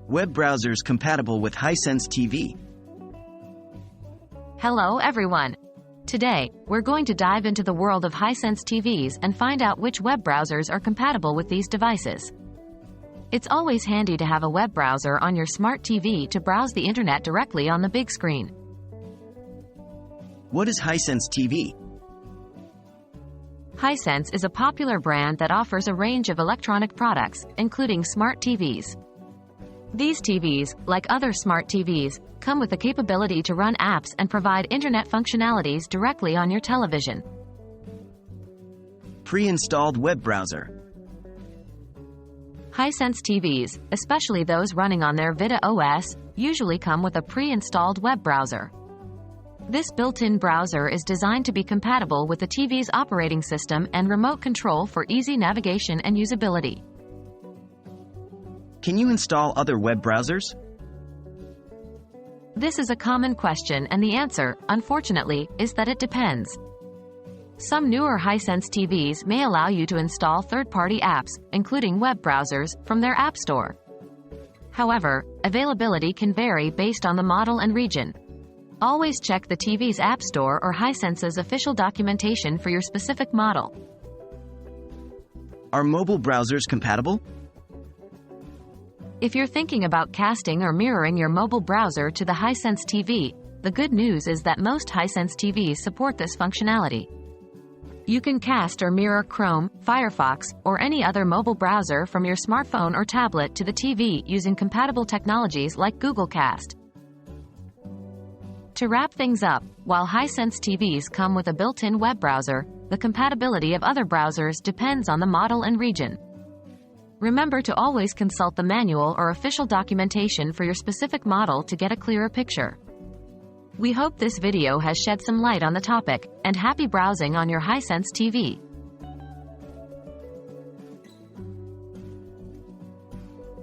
Web browsers compatible with Hisense TV. Hello everyone. Today, we're going to dive into the world of Hisense TVs and find out which web browsers are compatible with these devices. It's always handy to have a web browser on your smart TV to browse the internet directly on the big screen. What is Hisense TV? Hisense is a popular brand that offers a range of electronic products, including smart TVs. These TVs, like other smart TVs, come with the capability to run apps and provide internet functionalities directly on your television. Pre-installed web browser. Hisense TVs, especially those running on their Vita OS, usually come with a pre-installed web browser. This built-in browser is designed to be compatible with the TV's operating system and remote control for easy navigation and usability. Can you install other web browsers? This is a common question, and the answer, unfortunately, is that it depends. Some newer Hisense TVs may allow you to install third-party apps, including web browsers, from their app store. However, availability can vary based on the model and region. Always check the TV's app store or Hisense's official documentation for your specific model. Are mobile browsers compatible? If you're thinking about casting or mirroring your mobile browser to the Hisense TV, the good news is that most Hisense TVs support this functionality. You can cast or mirror Chrome, Firefox, or any other mobile browser from your smartphone or tablet to the TV using compatible technologies like Google Cast. To wrap things up, while Hisense TVs come with a built-in web browser, the compatibility of other browsers depends on the model and region. Remember to always consult the manual or official documentation for your specific model to get a clearer picture. We hope this video has shed some light on the topic, and happy browsing on your Hisense TV.